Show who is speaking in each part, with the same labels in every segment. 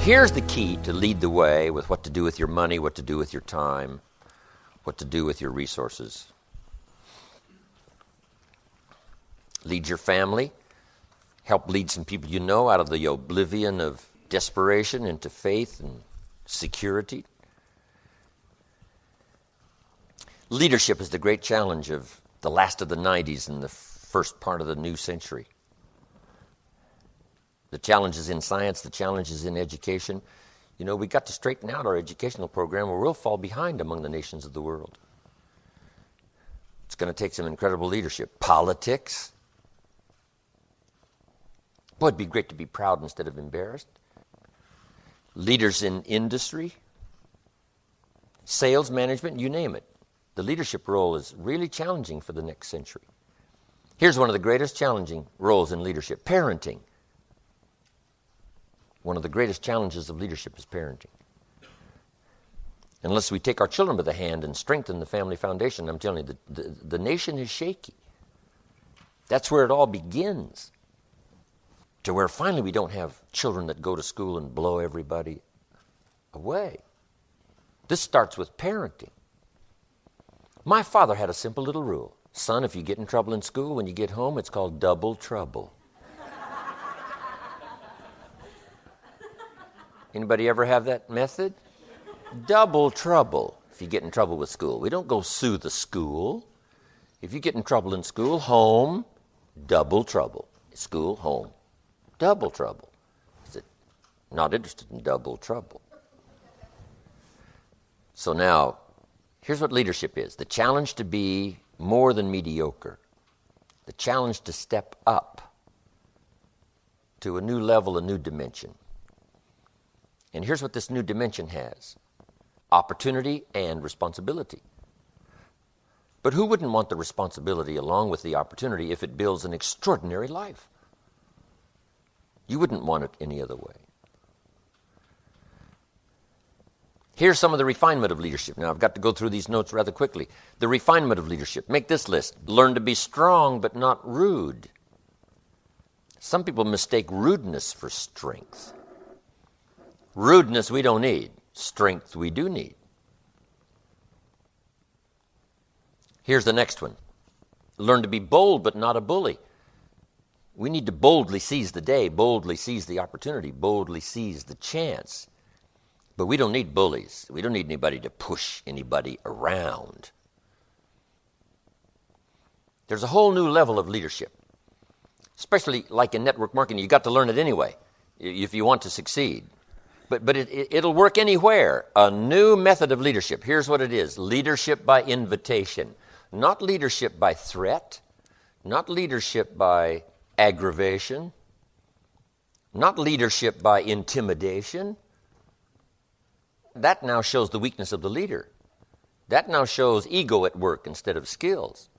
Speaker 1: Here's the key to lead the way with what to do with your money, what to do with your time, what to do with your resources. Lead your family. Help lead some people you know out of the oblivion of desperation into faith and security. Leadership is the great challenge of the last of the 90s and the first part of the new century. The challenges in science, the challenges in education. You know, we got to straighten out our educational program or we'll fall behind among the nations of the world. It's going to take some incredible leadership. Politics. Boy, it'd be great to be proud instead of embarrassed. Leaders in industry, sales management, you name it. The leadership role is really challenging for the next century. Here's one of the greatest challenging roles in leadership, parenting. One of the greatest challenges of leadership is parenting. Unless we take our children by the hand and strengthen the family foundation, I'm telling you, the nation is shaky. That's where it all begins. To where finally we don't have children that go to school and blow everybody away. This starts with parenting. My father had a simple little rule. Son, if you get in trouble in school, when you get home, it's called double trouble. Anybody ever have that method? Double trouble if you get in trouble with school. We don't go sue the school. If you get in trouble in school, home, double trouble. School, home, double trouble. Is it not interested in double trouble? So now, here's what leadership is. The challenge to be more than mediocre. The challenge to step up to a new level, a new dimension. And here's what this new dimension has. Opportunity and responsibility. But who wouldn't want the responsibility along with the opportunity if it builds an extraordinary life? You wouldn't want it any other way. Here's some of the refinement of leadership. Now, I've got to go through these notes rather quickly. The refinement of leadership. Make this list. Learn to be strong but not rude. Some people mistake rudeness for strength. Rudeness we don't need. Strength we do need. Here's the next one. Learn to be bold but not a bully. We need to boldly seize the day, boldly seize the opportunity, boldly seize the chance. But we don't need bullies. We don't need anybody to push anybody around. There's a whole new level of leadership. Especially like in network marketing, you got to learn it anyway if you want to succeed. But it'll work anywhere. A new method of leadership. Here's what it is. Leadership by invitation. Not leadership by threat. Not leadership by aggravation. Not leadership by intimidation. That now shows the weakness of the leader. That now shows ego at work instead of skills.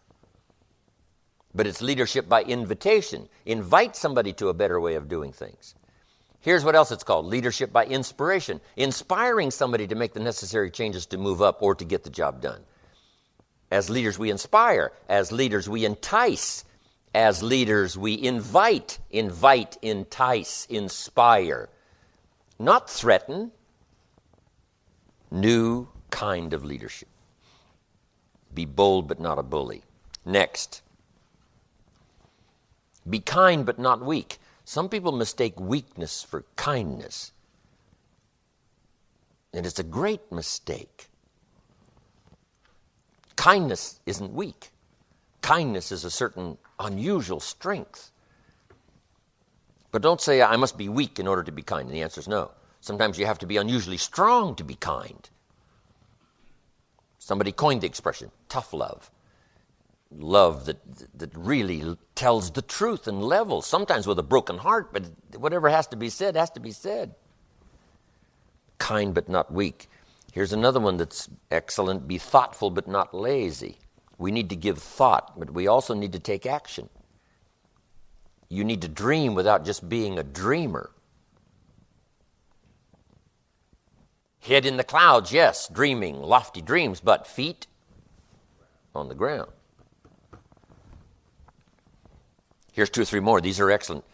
Speaker 1: But it's leadership by invitation. Invite somebody to a better way of doing things. Here's what else it's called. Leadership by inspiration. Inspiring somebody to make the necessary changes to move up or to get the job done. As leaders, we inspire. As leaders, we entice. As leaders, we invite. Invite, entice, inspire. Not threaten. New kind of leadership. Be bold but not a bully. Next. Be kind but not weak. Some people mistake weakness for kindness. And it's a great mistake. Kindness isn't weak. Kindness is a certain unusual strength. But don't say, I must be weak in order to be kind. And the answer is no. Sometimes you have to be unusually strong to be kind. Somebody coined the expression, tough love. Love that really tells the truth and levels, sometimes with a broken heart, but whatever has to be said, has to be said. Kind but not weak. Here's another one that's excellent. Be thoughtful but not lazy. We need to give thought, but we also need to take action. You need to dream without just being a dreamer. Head in the clouds, yes, dreaming, lofty dreams, but feet on the ground. Here's 2 or 3 more. These are excellent.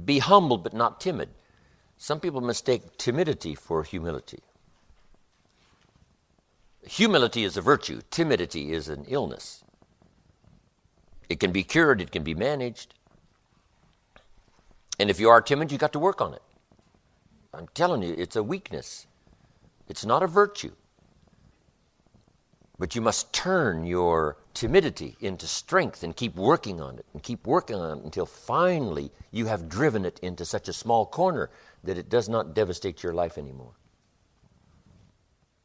Speaker 1: Be humble but not timid. Some people mistake timidity for humility. Humility is a virtue. Timidity is an illness. It can be cured. It can be managed. And if you are timid, you got to work on it. I'm telling you, it's a weakness. It's not a virtue. But you must turn your timidity into strength and keep working on it and keep working on it until finally you have driven it into such a small corner that it does not devastate your life anymore.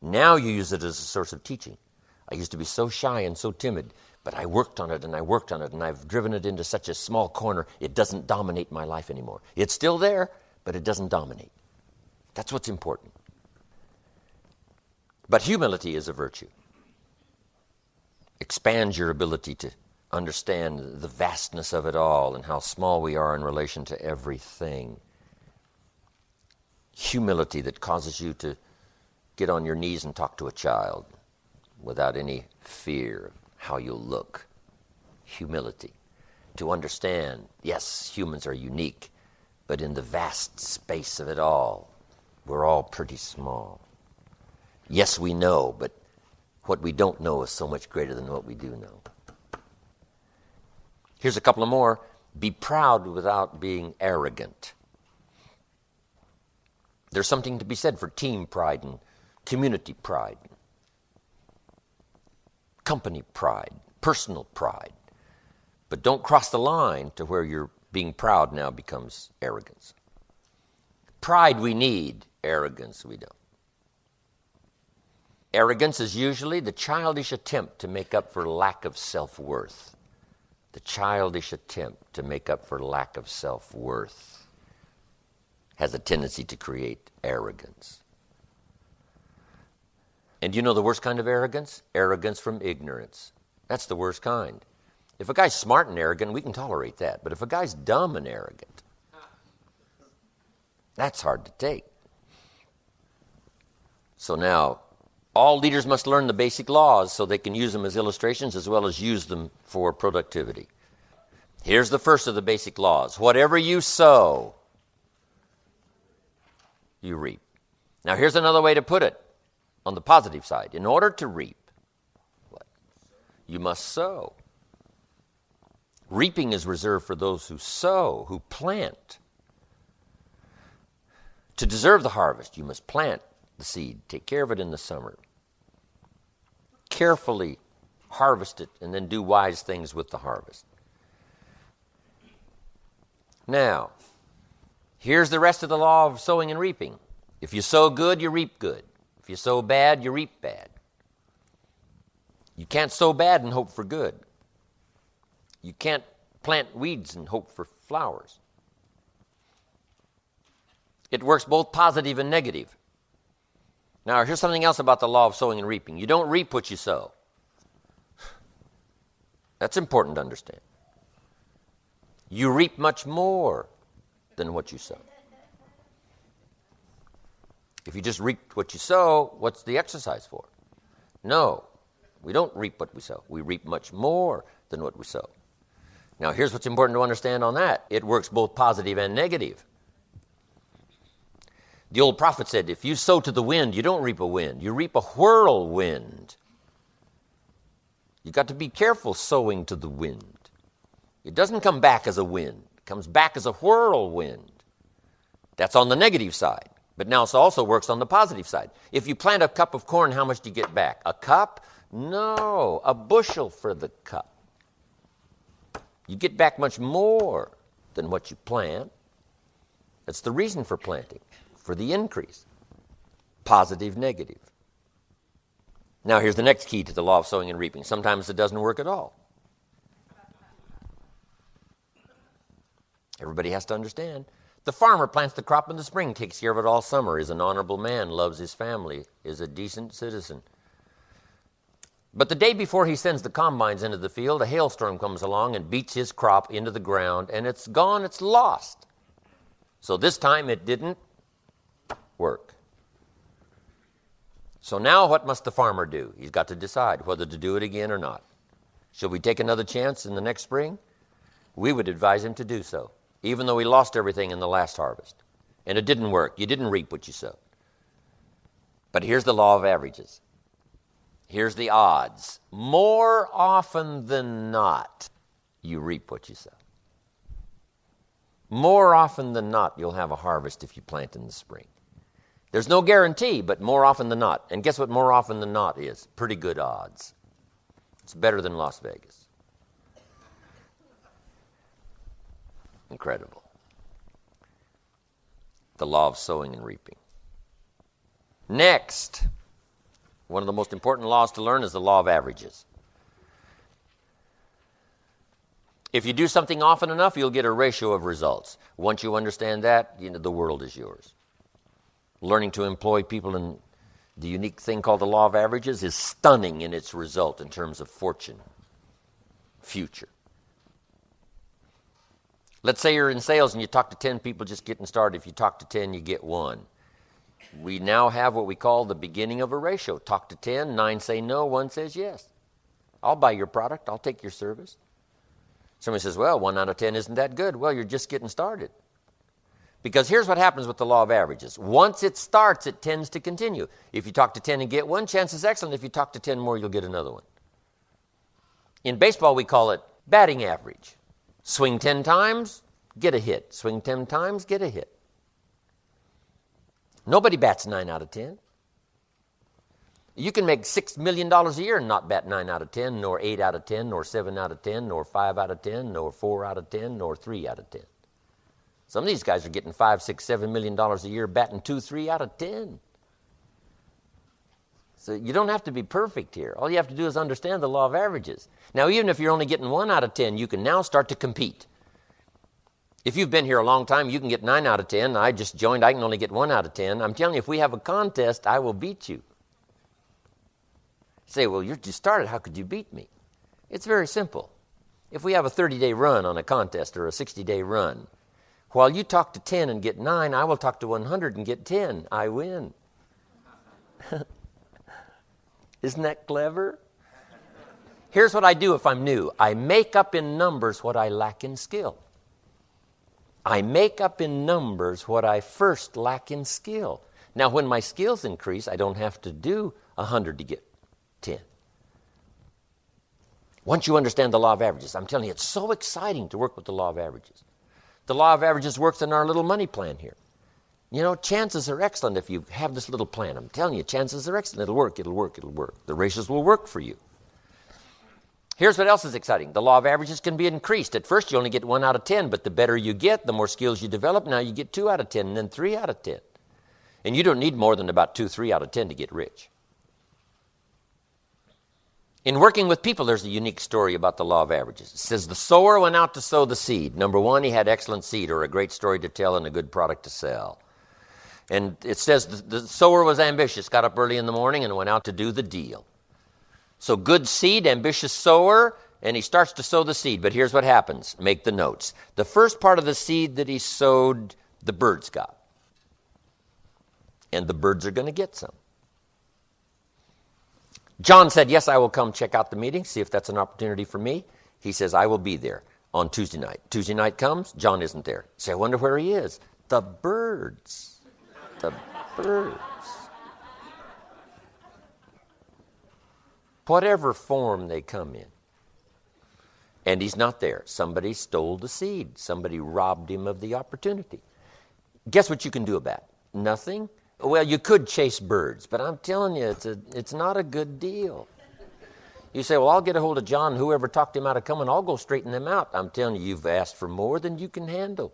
Speaker 1: Now you use it as a source of teaching. I used to be so shy and so timid, but I worked on it and I worked on it and I've driven it into such a small corner it doesn't dominate my life anymore. It's still there, but it doesn't dominate. That's what's important. But humility is a virtue. Expands your ability to understand the vastness of it all and how small we are in relation to everything. Humility that causes you to get on your knees and talk to a child without any fear of how you'll look. Humility. To understand, yes, humans are unique, but in the vast space of it all, we're all pretty small. Yes, we know, but what we don't know is so much greater than what we do know. Here's a couple of more. Be proud without being arrogant. There's something to be said for team pride and community pride, company pride, personal pride. But don't cross the line to where your being proud now becomes arrogance. Pride we need, arrogance we don't. Arrogance is usually the childish attempt to make up for lack of self-worth. The childish attempt to make up for lack of self-worth has a tendency to create arrogance. And you know the worst kind of arrogance? Arrogance from ignorance. That's the worst kind. If a guy's smart and arrogant, we can tolerate that. But if a guy's dumb and arrogant, that's hard to take. So now, all leaders must learn the basic laws so they can use them as illustrations as well as use them for productivity. Here's the first of the basic laws. Whatever you sow, you reap. Now here's another way to put it on the positive side. In order to reap, what? You must sow. Reaping is reserved for those who sow, who plant. To deserve the harvest, you must plant the seed, take care of it in the summer. Carefully harvest it and then do wise things with the harvest. Now, here's the rest of the law of sowing and reaping. If you sow good, you reap good. If you sow bad, you reap bad. You can't sow bad and hope for good. You can't plant weeds and hope for flowers. It works both positive and negative. Now, here's something else about the law of sowing and reaping. You don't reap what you sow. That's important to understand. You reap much more than what you sow. If you just reap what you sow, what's the exercise for? No, we don't reap what we sow. We reap much more than what we sow. Now, here's what's important to understand on that. It works both positive and negative. The old prophet said, if you sow to the wind, you don't reap a wind. You reap a whirlwind. You've got to be careful sowing to the wind. It doesn't come back as a wind. It comes back as a whirlwind. That's on the negative side. But now it also works on the positive side. If you plant a cup of corn, how much do you get back? A cup? No, a bushel for the cup. You get back much more than what you plant. That's the reason for planting, for the increase. Positive, negative. Now here's the next key to the law of sowing and reaping. Sometimes it doesn't work at all. Everybody has to understand. The farmer plants the crop in the spring, takes care of it all summer, is an honorable man, loves his family, is a decent citizen. But the day before he sends the combines into the field, a hailstorm comes along and beats his crop into the ground, and it's gone, it's lost. So this time it didn't work. So now what must the farmer do? He's got to decide whether to do it again or not. Shall we take another chance in the next spring? We would advise him to do so, even though he lost everything in the last harvest. and it didn't work. You didn't reap what you sowed. But here's the law of averages. Here's the odds. More often than not, you reap what you sow. More often than not, you'll have a harvest if you plant in the spring. There's no guarantee, but more often than not. And guess what more often than not is? Pretty good odds. It's better than Las Vegas. Incredible. The law of sowing and reaping. Next, one of the most important laws to learn is the law of averages. If you do something often enough, you'll get a ratio of results. Once you understand that, the world is yours. Learning to employ people in the unique thing called the law of averages is stunning in its result in terms of fortune, future. Let's say you're in sales and you talk to 10 people just getting started. If you talk to 10, you get 1. We now have what we call the beginning of a ratio. Talk to 10, 9 say no, 1 says yes. I'll buy your product. I'll take your service. Somebody says, well, 1 out of 10 isn't that good. Well, you're just getting started. Because here's what happens with the law of averages. Once it starts, it tends to continue. If you talk to 10 and get 1, chance is excellent. If you talk to 10 more, you'll get another one. In baseball, we call it batting average. Swing 10 times, get a hit. Swing 10 times, get a hit. Nobody bats 9 out of 10. You can make $6 million a year and not bat 9 out of 10, nor 8 out of 10, nor 7 out of 10, nor 5 out of 10, nor 4 out of 10, nor 3 out of 10. Some of these guys are getting $5, $6, $7 million a year, batting 2, 3 out of 10. So you don't have to be perfect here. All you have to do is understand the law of averages. Now, even if you're only getting 1 out of 10, you can now start to compete. If you've been here a long time, you can get 9 out of 10. I just joined, I can only get 1 out of 10. I'm telling you, if we have a contest, I will beat you. You say, well, you just started, how could you beat me? It's very simple. If we have a 30-day run on a contest or a 60-day run, while you talk to 10 and get 9, I will talk to 100 and get 10. I win. Isn't that clever? Here's what I do if I'm new. I make up in numbers what I lack in skill. I make up in numbers what I first lack in skill. Now, when my skills increase, I don't have to do 100 to get 10. Once you understand the law of averages, I'm telling you, it's so exciting to work with the law of averages. The law of averages works in our little money plan here. You know, chances are excellent if you have this little plan. I'm telling you, chances are excellent. It'll work, it'll work, it'll work. The ratios will work for you. Here's what else is exciting. The law of averages can be increased. At first, you only get 1 out of 10, but the better you get, the more skills you develop. Now you get 2 out of 10, and then 3 out of 10. And you don't need more than about 2, 3 out of 10 to get rich. In working with people, there's a unique story about the law of averages. It says the sower went out to sow the seed. Number 1, he had excellent seed or a great story to tell and a good product to sell. And it says the sower was ambitious, got up early in the morning and went out to do the deal. So good seed, ambitious sower, and he starts to sow the seed. But here's what happens. Make the notes. The first part of the seed that he sowed, the birds got. And the birds are going to get some. John said, yes, I will come check out the meeting, see if that's an opportunity for me. He says, I will be there on Tuesday night. Tuesday night comes, John isn't there. Say, I wonder where he is. The birds. The birds. Whatever form they come in. And he's not there. Somebody stole the seed. Somebody robbed him of the opportunity. Guess what you can do about it? Nothing. Well, you could chase birds, but I'm telling you, it's not a good deal. You say, well, I'll get a hold of John, whoever talked him out of coming, I'll go straighten them out. I'm telling you, you've asked for more than you can handle.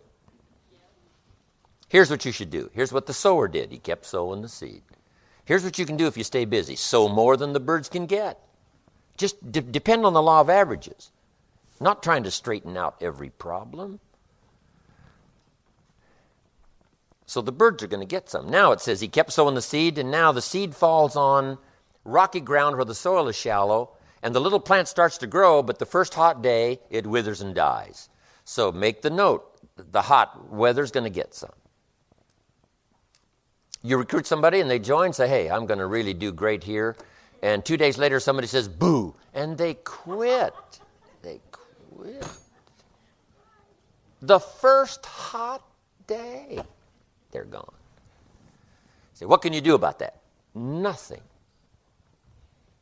Speaker 1: Here's what you should do. Here's what the sower did. He kept sowing the seed. Here's what you can do if you stay busy. Sow more than the birds can get. Just depend on the law of averages. Not trying to straighten out every problem. So the birds are going to get some. Now it says he kept sowing the seed, and now the seed falls on rocky ground where the soil is shallow, and the little plant starts to grow, but the first hot day, it withers and dies. So make the note, the hot weather's going to get some. You recruit somebody, and they join, say, hey, I'm going to really do great here. And 2 days later, somebody says, boo, and they quit. They quit. The first hot day. they're gone. Say, what can you do about that? Nothing.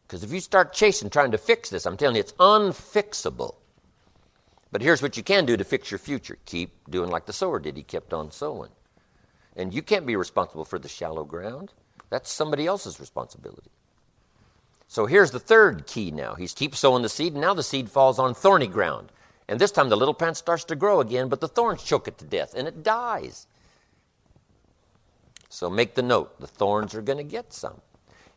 Speaker 1: Because if you start chasing, trying to fix this, I'm telling you, it's unfixable. But here's what you can do to fix your future. Keep doing like the sower did. He kept on sowing. And you can't be responsible for the shallow ground. That's somebody else's responsibility. So here's the third key now. He keeps sowing the seed, and now the seed falls on thorny ground. And this time the little plant starts to grow again, but the thorns choke it to death, and it dies. So make the note, the thorns are going to get some.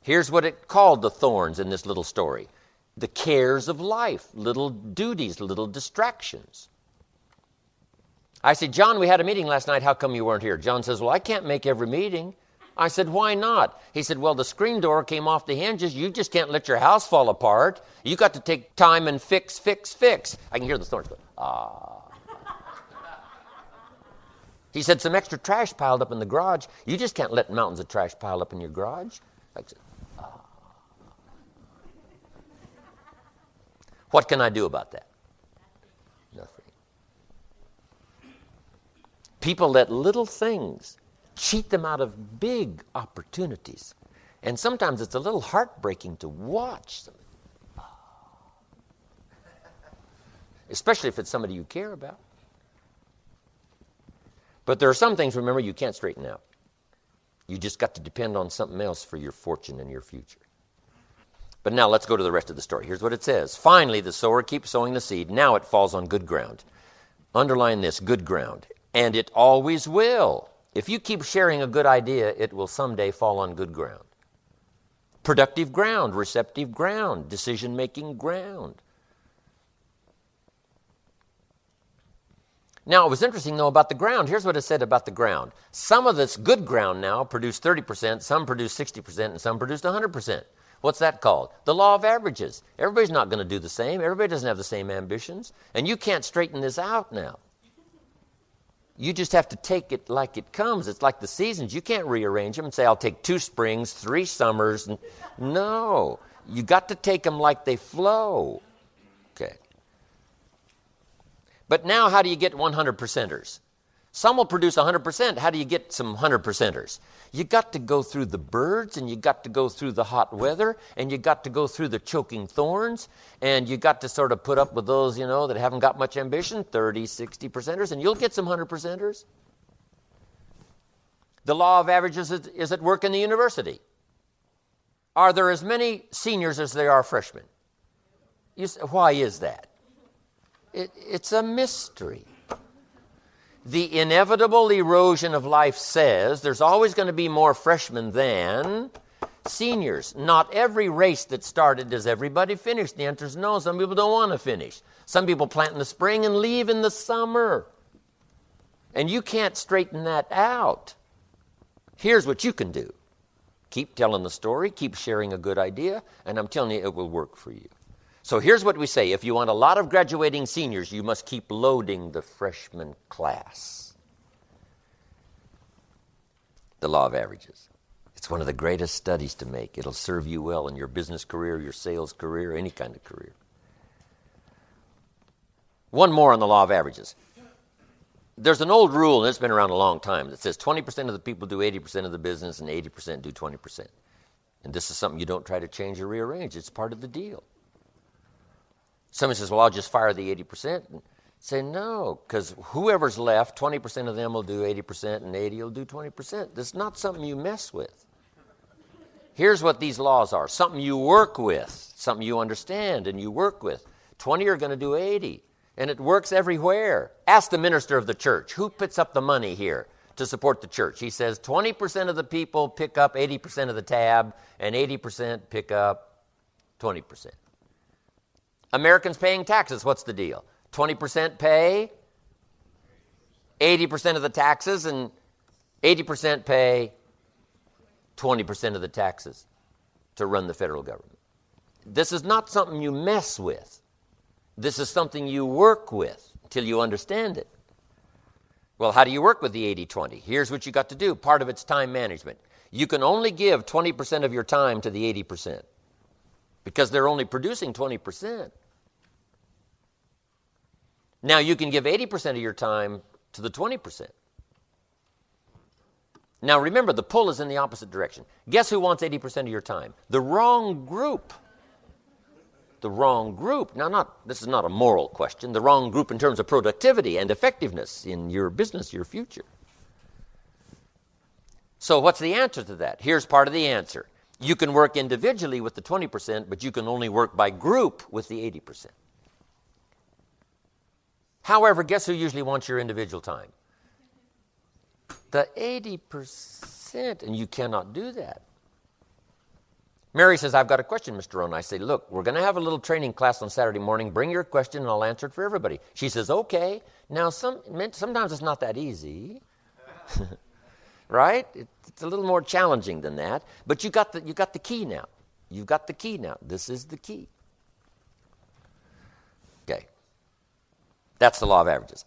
Speaker 1: Here's what it called the thorns in this little story. The cares of life, little duties, little distractions. I said, John, we had a meeting last night. How come you weren't here? John says, well, I can't make every meeting. I said, why not? He said, well, the screen door came off the hinges. You just can't let your house fall apart. You got to take time and fix. I can hear the thorns go, ah. He said, some extra trash piled up in the garage. You just can't let mountains of trash pile up in your garage. I said, ah. What can I do about that? Nothing. People let little things cheat them out of big opportunities. And sometimes it's a little heartbreaking to watch them. Especially if it's somebody you care about. But there are some things, remember, you can't straighten out. You just got to depend on something else for your fortune and your future. But now let's go to the rest of the story. Here's what it says. Finally, the sower keeps sowing the seed. Now it falls on good ground. Underline this, good ground. And it always will. If you keep sharing a good idea, it will someday fall on good ground. Productive ground, receptive ground, decision-making ground. Now, it was interesting, though, about the ground. Here's what it said about the ground. Some of this good ground now produced 30%, some produced 60%, and some produced 100%. What's that called? The law of averages. Everybody's not going to do the same. Everybody doesn't have the same ambitions. And you can't straighten this out now. You just have to take it like it comes. It's like the seasons. You can't rearrange them and say, I'll take 2 springs, 3 summers. No. You got to take them like they flow. Okay. But now how do you get 100%ers? Some will produce 100%. How do you get some 100%ers? You got to go through the birds, and you got to go through the hot weather, and you got to go through the choking thorns, and you got to sort of put up with those, that haven't got much ambition, 30, 60%ers, and you'll get some 100%ers. The law of averages is at work in the university. Are there as many seniors as there are freshmen? Why is that? It's a mystery. The inevitable erosion of life says there's always going to be more freshmen than seniors. Not every race that started does everybody finish. The answer is no. Some people don't want to finish. Some people plant in the spring and leave in the summer. And you can't straighten that out. Here's what you can do. Keep telling the story. Keep sharing a good idea. And I'm telling you, it will work for you. So here's what we say. If you want a lot of graduating seniors, you must keep loading the freshman class. The law of averages. It's one of the greatest studies to make. It'll serve you well in your business career, your sales career, any kind of career. One more on the law of averages. There's an old rule, and it's been around a long time, that says 20% of the people do 80% of the business and 80% do 20%. And this is something you don't try to change or rearrange. It's part of the deal. Somebody says, well, I'll just fire the 80%. And say, no, because whoever's left, 20% of them will do 80% and 80 will do 20%. That's not something you mess with. Here's what these laws are. Something you work with, something you understand and you work with. 20 are going to do 80. And it works everywhere. Ask the minister of the church, who puts up the money here to support the church? He says 20% of the people pick up 80% of the tab and 80% pick up 20%. Americans paying taxes, what's the deal? 20% pay 80% of the taxes and 80% pay 20% of the taxes to run the federal government. This is not something you mess with. This is something you work with until you understand it. Well, how do you work with the 80-20? Here's what you got to do. Part of it's time management. You can only give 20% of your time to the 80% because they're only producing 20%. Now, you can give 80% of your time to the 20%. Now remember, the pull is in the opposite direction. Guess who wants 80% of your time? The wrong group. The wrong group. Now, this is not a moral question. The wrong group in terms of productivity and effectiveness in your business, your future. So what's the answer to that? Here's part of the answer. You can work individually with the 20%, but you can only work by group with the 80%. However, guess who usually wants your individual time? The 80%, and you cannot do that. Mary says, I've got a question, Mr. Rohn. I say, look, we're going to have a little training class on Saturday morning. Bring your question, and I'll answer it for everybody. She says, okay. Now, sometimes it's not that easy, right? It's a little more challenging than that. But you got the key now. You've got the key now. This is the key. Okay. That's the law of averages.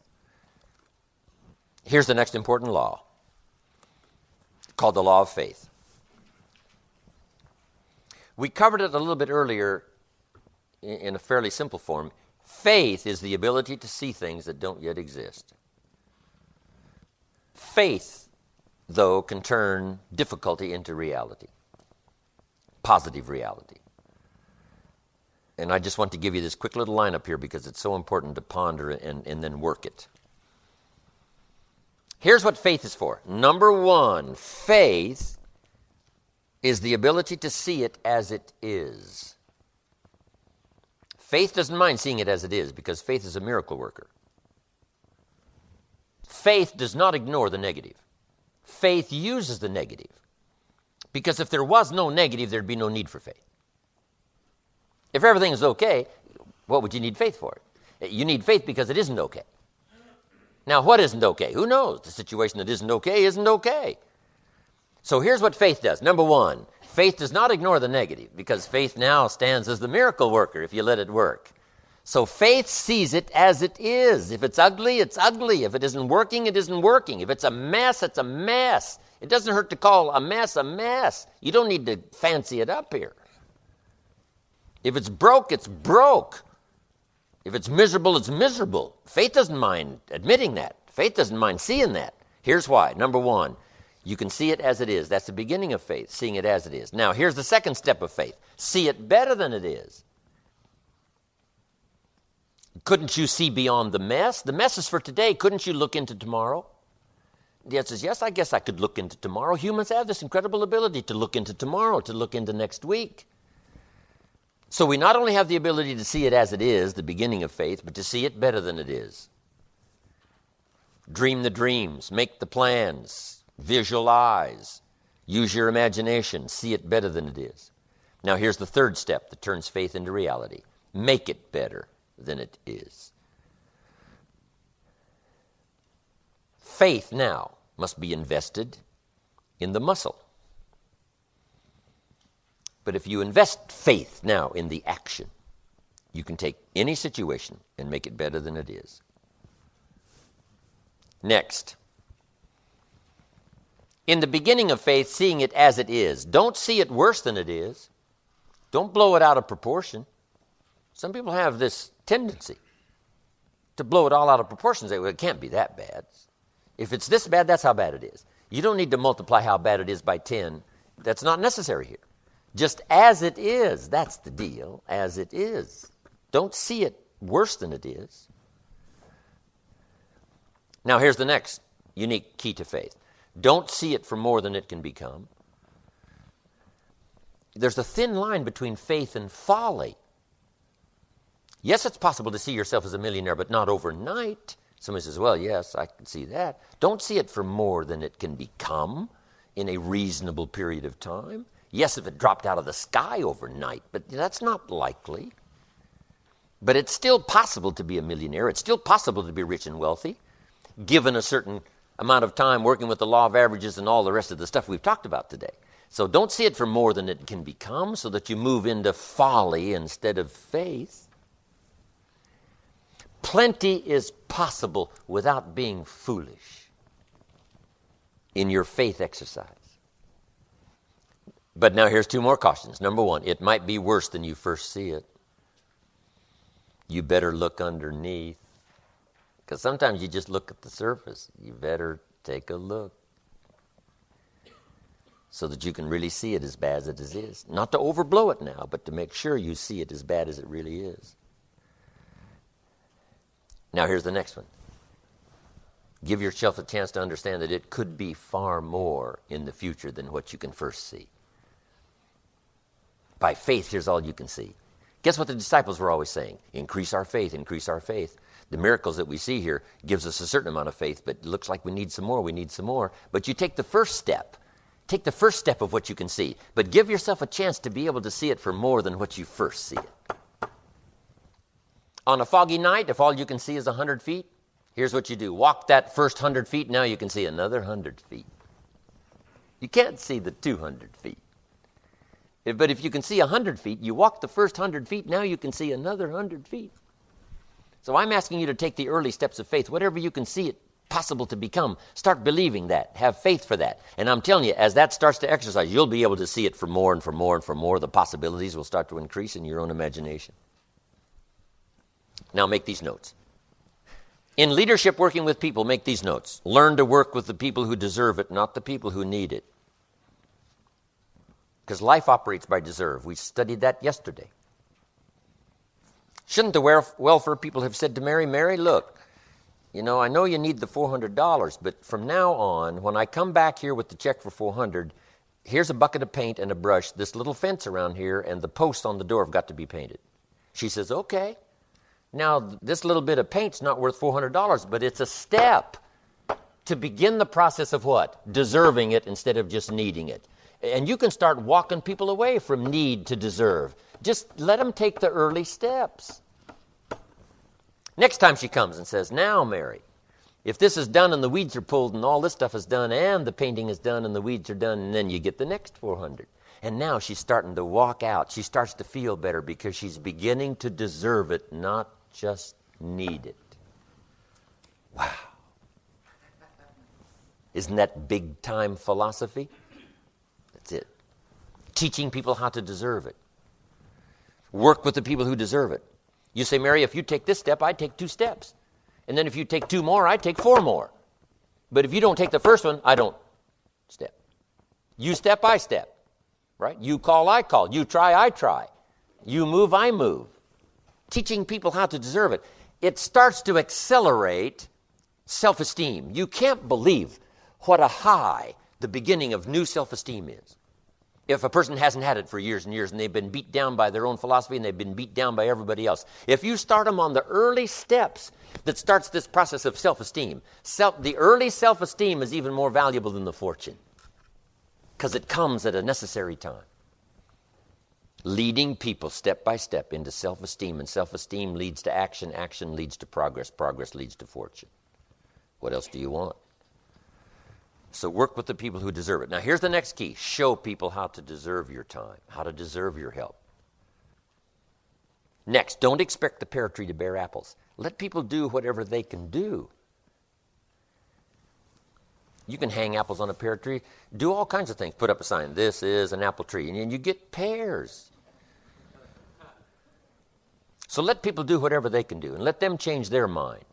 Speaker 1: Here's the next important law, called the law of faith. We covered it a little bit earlier in a fairly simple form. Faith is the ability to see things that don't yet exist. Faith, though, can turn difficulty into reality, positive reality. And I just want to give you this quick little line up here because it's so important to ponder and then work it. Here's what faith is for. Number one, faith is the ability to see it as it is. Faith doesn't mind seeing it as it is because faith is a miracle worker. Faith does not ignore the negative. Faith uses the negative because if there was no negative, there'd be no need for faith. If everything is okay, what would you need faith for? You need faith because it isn't okay. Now, what isn't okay? Who knows? The situation that isn't okay. So here's what faith does. Number one, faith does not ignore the negative because faith now stands as the miracle worker if you let it work. So faith sees it as it is. If it's ugly, it's ugly. If it isn't working, it isn't working. If it's a mess, it's a mess. It doesn't hurt to call a mess a mess. You don't need to fancy it up here. If it's broke, it's broke. If it's miserable, it's miserable. Faith doesn't mind admitting that. Faith doesn't mind seeing that. Here's why. Number one, you can see it as it is. That's the beginning of faith, seeing it as it is. Now, here's the second step of faith. See it better than it is. Couldn't you see beyond the mess? The mess is for today. Couldn't you look into tomorrow? The answer is yes, I guess I could look into tomorrow. Humans have this incredible ability to look into tomorrow, to look into next week. So we not only have the ability to see it as it is, the beginning of faith, but to see it better than it is. Dream the dreams, make the plans, visualize, use your imagination, see it better than it is. Now here's the third step that turns faith into reality. Make it better than it is. Faith now must be invested in the muscle. But if you invest faith now in the action, you can take any situation and make it better than it is. Next, in the beginning of faith, seeing it as it is. Don't see it worse than it is. Don't blow it out of proportion. Some people have this tendency to blow it all out of proportion and say, well, it can't be that bad. If it's this bad, that's how bad it is. You don't need to multiply how bad it is by 10. That's not necessary here. Just as it is, that's the deal, as it is. Don't see it worse than it is. Now here's the next unique key to faith. Don't see it for more than it can become. There's a thin line between faith and folly. Yes, it's possible to see yourself as a millionaire, but not overnight. Somebody says, well, yes, I can see that. Don't see it for more than it can become in a reasonable period of time. Yes, if it dropped out of the sky overnight, but that's not likely. But it's still possible to be a millionaire. It's still possible to be rich and wealthy, given a certain amount of time working with the law of averages and all the rest of the stuff we've talked about today. So don't see it for more than it can become so that you move into folly instead of faith. Plenty is possible without being foolish in your faith exercise. But now here's two more cautions. Number one, it might be worse than you first see it. You better look underneath. Because sometimes you just look at the surface. You better take a look. so that you can really see it as bad as it is. Not to overblow it now, but to make sure you see it as bad as it really is. Now here's the next one. Give yourself a chance to understand that it could be far more in the future than what you can first see. By faith, here's all you can see. Guess what the disciples were always saying? Increase our faith, increase our faith. The miracles that we see here gives us a certain amount of faith, but it looks like we need some more, we need some more. But you take the first step. Take the first step of what you can see. But give yourself a chance to be able to see it for more than what you first see it. On a foggy night, if all you can see is 100 feet, here's what you do. Walk that first 100 feet, now you can see another 100 feet. You can't see the 200 feet. But if you can see 100 feet, you walk the first 100 feet, now you can see another 100 feet. So I'm asking you to take the early steps of faith. Whatever you can see it possible to become, start believing that. Have faith for that. And I'm telling you, as that starts to exercise, you'll be able to see it for more and for more and for more. The possibilities will start to increase in your own imagination. Now make these notes. In leadership working with people, make these notes. Learn to work with the people who deserve it, not the people who need it. Because life operates by deserve. We studied that yesterday. Shouldn't the welfare people have said to Mary, Mary, look, you know, I know you need the $400, but from now on, when I come back here with the check for $400, here's a bucket of paint and a brush, this little fence around here, and the posts on the door have got to be painted. She says, okay. Now, this little bit of paint's not worth $400, but it's a step to begin the process of what? Deserving it instead of just needing it. And you can start walking people away from need to deserve. Just let them take the early steps. Next time she comes and says, now, Mary, if this is done and the weeds are pulled and all this stuff is done and the painting is done and the weeds are done, and then you get the next 400. And now she's starting to walk out. She starts to feel better because she's beginning to deserve it, not just need it. Wow. Isn't that big time philosophy? That's it. Teaching people how to deserve it. Work with the people who deserve it. You say, Mary, if you take this step, I take 2 steps. And then if you take 2 more, I take 4 more. But if you don't take the first one, I don't step. You step, I step. Right? You call, I call. You try, I try. You move, I move. Teaching people how to deserve it. It starts to accelerate self-esteem. You can't believe what a high the beginning of new self-esteem is. If a person hasn't had it for years and years and they've been beat down by their own philosophy and they've been beat down by everybody else. If you start them on the early steps that starts this process of self-esteem, the early self-esteem is even more valuable than the fortune because it comes at a necessary time. Leading people step by step into self-esteem, and self-esteem leads to action, action leads to progress, progress leads to fortune. What else do you want? So work with the people who deserve it. Now here's the next key. Show people how to deserve your time, how to deserve your help. Next, don't expect the pear tree to bear apples. Let people do whatever they can do. You can hang apples on a pear tree, do all kinds of things. Put up a sign, this is an apple tree, and you get pears. So let people do whatever they can do, and let them change their mind.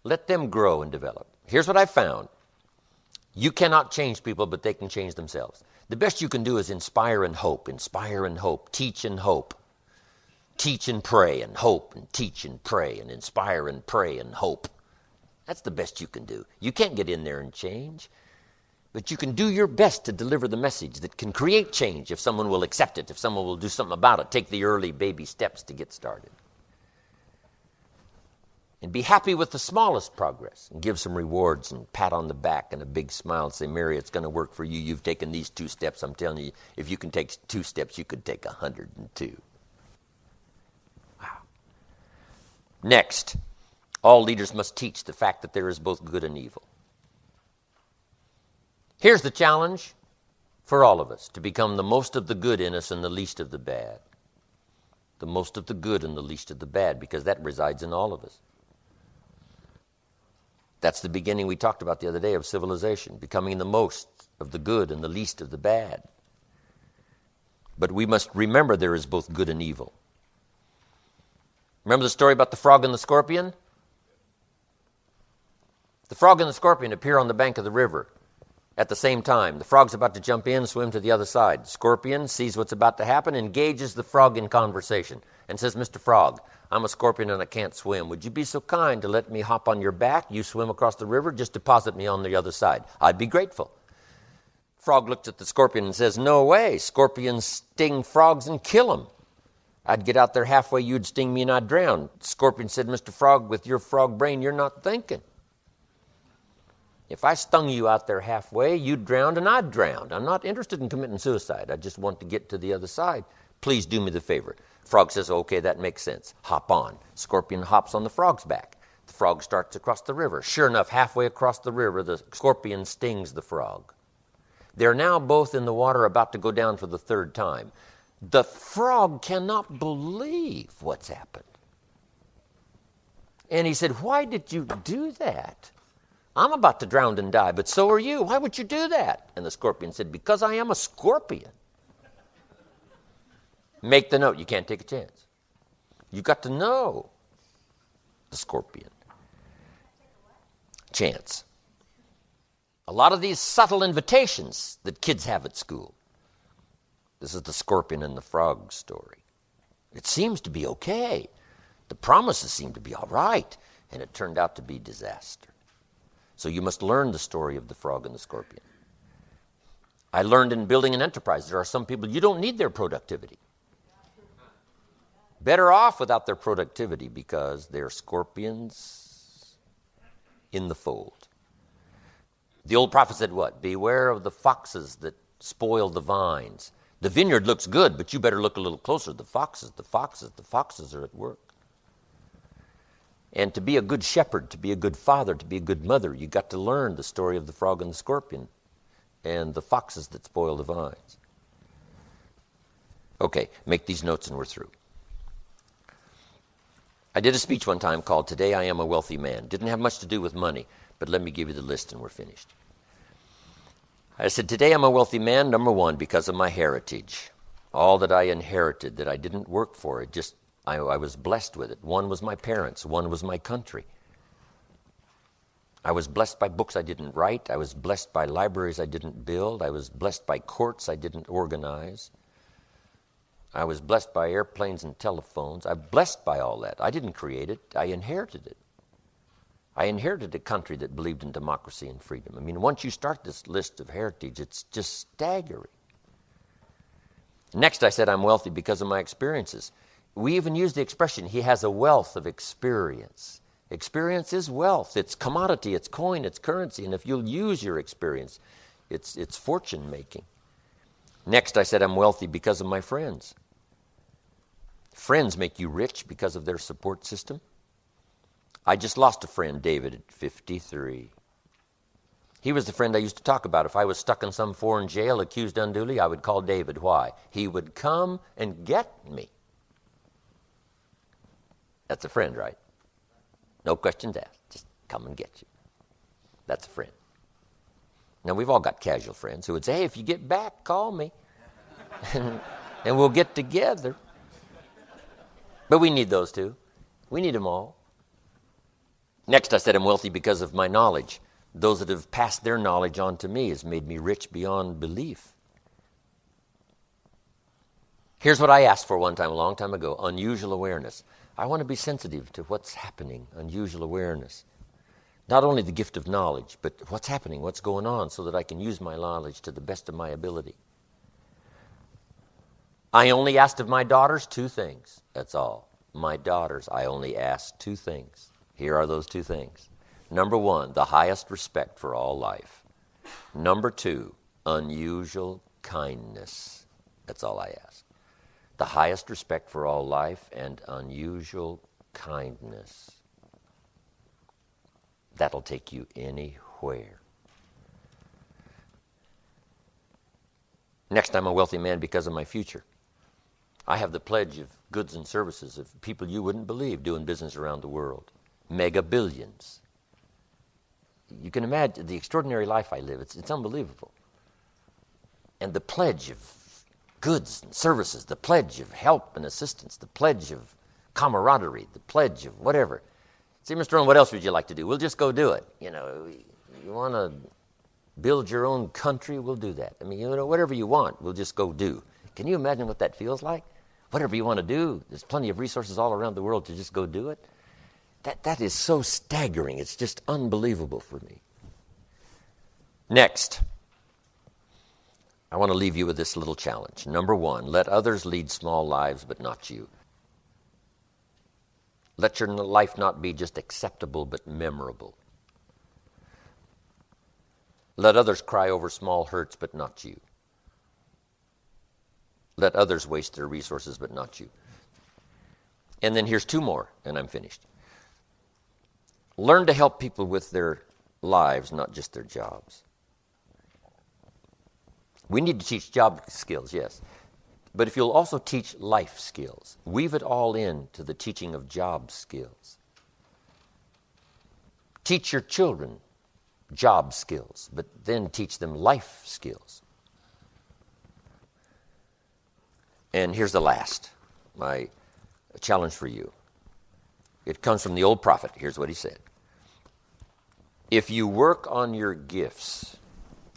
Speaker 1: Let them grow and develop. Here's what I found. You cannot change people, but they can change themselves. The best you can do is inspire and hope, teach and hope. Teach and pray and hope, and teach and pray and inspire and pray and hope. That's the best you can do. You can't get in there and change, but you can do your best to deliver the message that can create change if someone will accept it, if someone will do something about it. Take the early baby steps to get started. And be happy with the smallest progress and give some rewards and pat on the back and a big smile and say, Mary, it's going to work for you. You've taken these 2 steps. I'm telling you, if you can take 2 steps, you could take 102. Wow. Next, all leaders must teach the fact that there is both good and evil. Here's the challenge for all of us, to become the most of the good in us and the least of the bad. The most of the good and the least of the bad, because that resides in all of us. That's the beginning we talked about the other day of civilization, becoming the most of the good and the least of the bad. But we must remember there is both good and evil. Remember the story about the frog and the scorpion? The frog and the scorpion appear on the bank of the river. At the same time, the frog's about to jump in, swim to the other side. Scorpion sees what's about to happen, engages the frog in conversation, and says, Mr. Frog, I'm a scorpion and I can't swim. Would you be so kind to let me hop on your back? You swim across the river, just deposit me on the other side. I'd be grateful. Frog looks at the scorpion and says, no way. Scorpions sting frogs and kill them. I'd get out there halfway, you'd sting me and I'd drown. Scorpion said, Mr. Frog, with your frog brain, you're not thinking. If I stung you out there halfway, you'd drown and I'd drown. I'm not interested in committing suicide. I just want to get to the other side. Please do me the favor. Frog says, okay, that makes sense. Hop on. Scorpion hops on the frog's back. The frog starts across the river. Sure enough, halfway across the river, the scorpion stings the frog. They're now both in the water, about to go down for the third time. The frog cannot believe what's happened. And he said, why did you do that? I'm about to drown and die, but so are you. Why would you do that? And the scorpion said, because I am a scorpion. Make the note. You can't take a chance. You got to know the scorpion. Chance. A lot of these subtle invitations that kids have at school. This is the scorpion and the frog story. It seems to be okay. The promises seem to be all right, and it turned out to be disaster. So you must learn the story of the frog and the scorpion. I learned in building an enterprise, there are some people, you don't need their productivity. Better off without their productivity because they're scorpions in the fold. The old prophet said what? Beware of the foxes that spoil the vines. The vineyard looks good, but you better look a little closer. The foxes are at work. And to be a good shepherd, to be a good father, to be a good mother, you got to learn the story of the frog and the scorpion and the foxes that spoil the vines. Okay, make these notes and we're through. I did a speech one time called Today I Am a Wealthy Man. Didn't have much to do with money, but let me give you the list and we're finished. I said, today I'm a wealthy man, number one, because of my heritage. All that I inherited, that I didn't work for, I was blessed with it. One was my parents. One was my country. I was blessed by books I didn't write. I was blessed by libraries I didn't build. I was blessed by courts I didn't organize. I was blessed by airplanes and telephones. I'm blessed by all that. I didn't create it. I inherited it. I inherited a country that believed in democracy and freedom. I mean, once you start this list of heritage, it's just staggering. Next, I said I'm wealthy because of my experiences. We even use the expression, he has a wealth of experience. Experience is wealth. It's commodity, it's coin, it's currency. And if you'll use your experience, it's fortune making. Next, I said I'm wealthy because of my friends. Friends make you rich because of their support system. I just lost a friend, David, at 53. He was the friend I used to talk about. If I was stuck in some foreign jail, accused unduly, I would call David. Why? He would come and get me. That's a friend, right? No questions asked. Just come and get you. That's a friend. Now, we've all got casual friends who would say, hey, if you get back, call me. and we'll get together. But we need those too. We need them all. Next, I said I'm wealthy because of my knowledge. Those that have passed their knowledge on to me has made me rich beyond belief. Here's what I asked for one time, a long time ago, unusual awareness. I want to be sensitive to what's happening, unusual awareness. Not only the gift of knowledge, but what's happening, what's going on, so that I can use my knowledge to the best of my ability. I only asked of my daughters 2 things. That's all. My daughters, I only asked 2 things. Here are those 2 things. Number 1, the highest respect for all life. Number 2, unusual kindness. That's all I ask. The highest respect for all life and unusual kindness. That'll take you anywhere. Next, I'm a wealthy man because of my future. I have the pledge of goods and services of people you wouldn't believe doing business around the world. Mega billions. You can imagine the extraordinary life I live. It's unbelievable. And the pledge of goods and services, the pledge of help and assistance, the pledge of camaraderie, the pledge of whatever. See, Mr. Rohn, what else would you like to do? We'll just go do it. You know, you want to Build your own country, we'll do that. I mean, whatever you want, we'll just go do. Can you imagine what that feels like? Whatever you want to do, there's plenty of resources all around the world to just go do it. That is so staggering. It's just unbelievable for me. Next, I want to leave you with this little challenge. Number 1, let others lead small lives, but not you. Let your life not be just acceptable, but memorable. Let others cry over small hurts, but not you. Let others waste their resources, but not you. And then here's 2 more, and I'm finished. Learn to help people with their lives, not just their jobs. We need to teach job skills, yes. But if you'll also teach life skills, weave it all into the teaching of job skills. Teach your children job skills, but then teach them life skills. And here's the last, my challenge for you. It comes from the old prophet. Here's what he said. If you work on your gifts,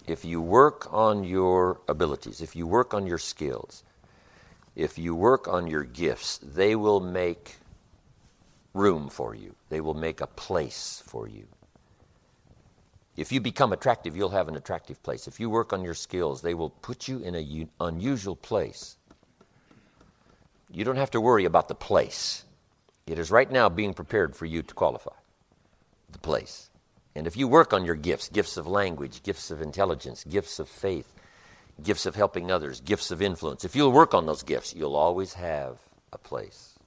Speaker 1: if you work on your abilities, if you work on your skills, if you work on your gifts, they will make room for you. They will make a place for you. If you become attractive, you'll have an attractive place. If you work on your skills, they will put you in an unusual place. You don't have to worry about the place. It is right now being prepared for you to qualify the place. And if you work on your gifts, gifts of language, gifts of intelligence, gifts of faith, gifts of helping others, gifts of influence, if you'll work on those gifts, you'll always have a place.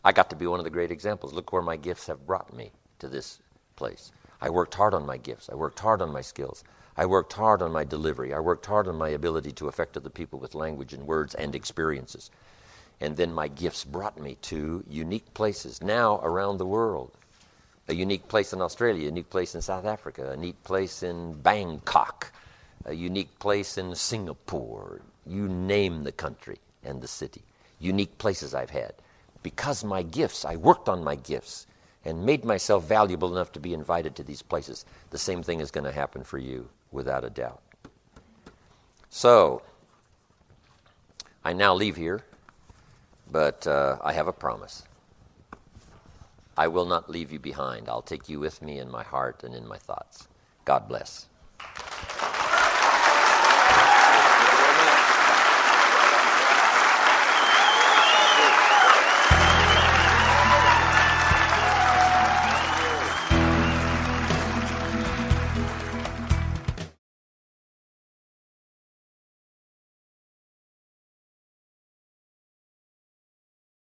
Speaker 1: I got to be one of the great examples. Look where my gifts have brought me to this place. I worked hard on my gifts. I worked hard on my skills. I worked hard on my delivery. I worked hard on my ability to affect other people with language and words and experiences. And then my gifts brought me to unique places now around the world. A unique place in Australia, a unique place in South Africa, a neat place in Bangkok, a unique place in Singapore. You name the country and the city. Unique places I've had. Because my gifts, I worked on my gifts and made myself valuable enough to be invited to these places. The same thing is going to happen for you, without a doubt. So, I now leave here, but I have a promise. I will not leave you behind. I'll take you with me in my heart and in my thoughts. God bless.